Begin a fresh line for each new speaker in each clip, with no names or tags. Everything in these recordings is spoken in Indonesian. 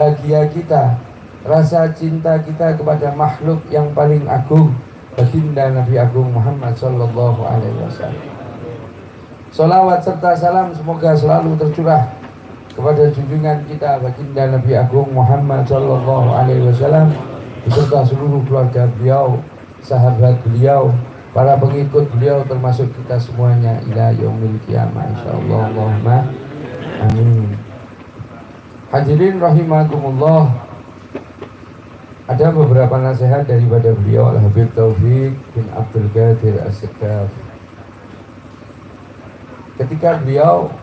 bahagia kita, rasa cinta kita kepada makhluk yang paling agung, baginda Nabi Agung Muhammad Sallallahu Alaihi Wasallam. Salawat serta salam semoga selalu tercurah kepada junjungan kita baginda Nabi Agung Muhammad Sallallahu Alaihi Wasallam beserta seluruh keluarga beliau, sahabat beliau, para pengikut beliau, termasuk kita semuanya ila yaumil qiyamah insyaallah. Allahumma amin. Hadirin rahimakumullah, ada beberapa nasihat daripada beliau Al-Habib Taufik bin Abdul Qadir As-Sekaf. Ketika beliau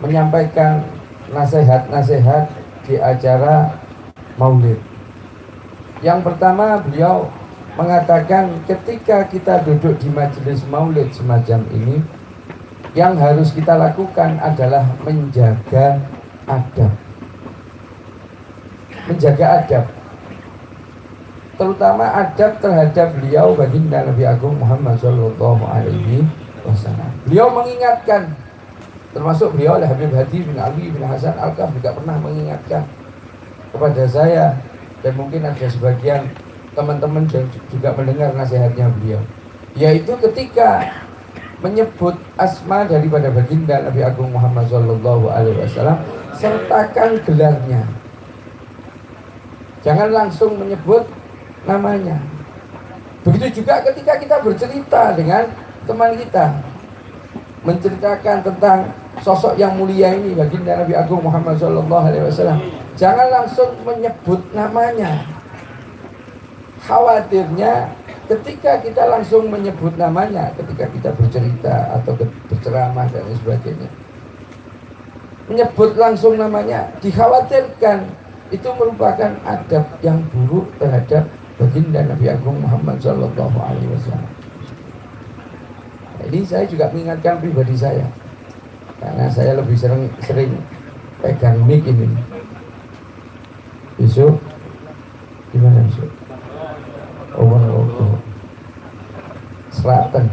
menyampaikan nasihat-nasihat di acara maulid, yang pertama beliau mengatakan ketika kita duduk di majelis maulid semacam ini, yang harus kita lakukan adalah menjaga adab. Menjaga adab, terutama adab terhadap beliau baginda Nabi Agung Muhammad Sallallahu Alaihi Wasallam. Beliau mengingatkan, termasuk beliau Habib Hadi bin Ali bin Hasan Al-Kaf juga pernah mengingatkan kepada saya, dan mungkin ada sebagian teman-teman juga mendengar nasihatnya beliau, yaitu ketika menyebut asma daripada baginda Nabi Agung Muhammad Sallallahu Alaihi Wasallam, sertakan gelarnya. Jangan langsung menyebut namanya. Begitu juga ketika kita bercerita dengan teman kita, menceritakan tentang sosok yang mulia ini baginda Nabi Agung Muhammad Sallallahu Alaihi Wasallam, jangan langsung menyebut namanya. Khawatirnya ketika kita langsung menyebut namanya, ketika kita bercerita atau berceramah dan sebagainya, menyebut langsung namanya, dikhawatirkan itu merupakan adab yang buruk terhadap baginda Nabi Agung Muhammad Sallallahu Alaihi Wasallam. Jadi saya juga mengingatkan pribadi saya, karena saya lebih sering pegang mic ini. Besok gimana besok? Oh, Seraten.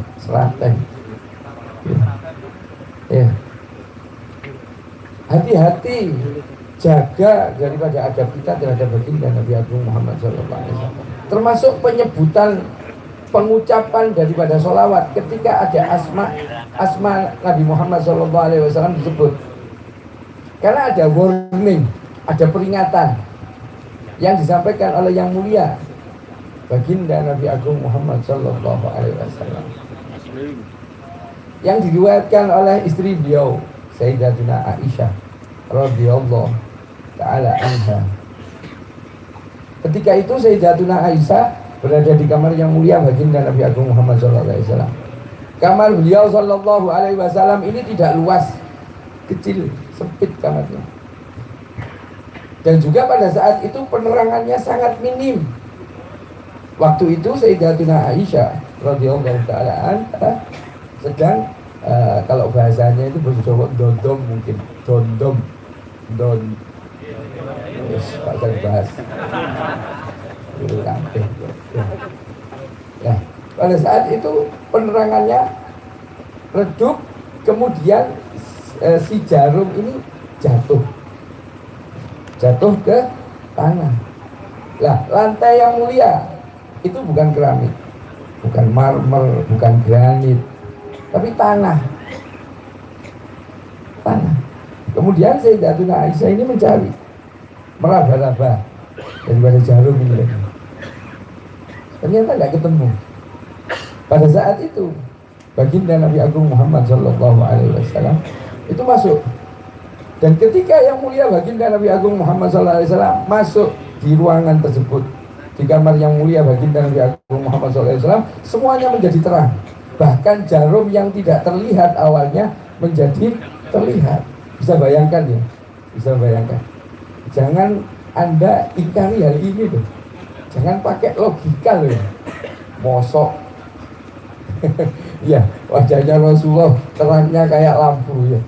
Ya. Hati-hati jaga daripada adab kita terhadap baginda Nabi Agung Muhammad SAW. Termasuk penyebutan, pengucapan daripada sholawat ketika ada asma Nabi Muhammad SAW disebut. Karena ada warning, ada peringatan yang disampaikan oleh yang mulia baginda Nabi Agung Muhammad Sallallahu Alaihi Wasallam, yang diriwayatkan oleh istri beliau Sayyidatuna Aisyah radhiyallahu taala anha. Ketika itu Sayyidatuna Aisyah berada di kamar yang mulia baginda Nabi Agung Muhammad Sallallahu Alaihi Wasallam. Kamar beliau Sallallahu Alaihi Wasallam ini tidak luas, kecil, sempit kamarnya. Dan juga pada saat itu penerangannya sangat minim. Waktu itu Sayyidatuna Aisyah radhiyallahu taala anha sedang kalau bahasanya itu bahasa Jawa dondom, mungkin dondom bahasa bahas itu kabeh. Ya, pada saat itu penerangannya redup, kemudian si jarum ini jatuh ke tanah. Lah, lantai yang mulia itu bukan keramik, bukan marmer, bukan granit, tapi tanah. Kemudian Sayyidatuna Aisyah ini mencari, meraba-raba daripada jarum ini lagi. Ternyata tidak ketemu. Pada saat itu baginda Nabi Agung Muhammad Sallallahu Alaihi Wasallam itu masuk. Dan ketika yang mulia baginda Nabi Agung Muhammad Sallallahu Alaihi Wasallam masuk di ruangan tersebut, di kamar yang mulia baginda Nabi Agung Muhammad SAW, semuanya menjadi terang. Bahkan jarum yang tidak terlihat awalnya menjadi terlihat. Bisa bayangkan ya? Bisa bayangkan. Jangan Anda ingkari hal ini tuh. Jangan pakai logika loh ya. Mosok. Ya, wajahnya Rasulullah terangnya kayak lampu ya.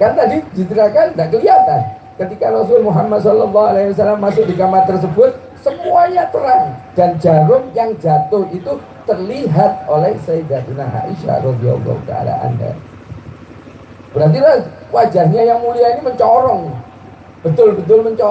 Kan tadi diteriakan tidak kelihatan. Ketika Rasul Muhammad SAW masuk di kamar tersebut, semuanya terang, dan jarum yang jatuh itu terlihat oleh Sayyidatuna Aisyah radhiyallahu taala anha. Berarti wajahnya yang mulia ini mencorong, betul-betul mencorong.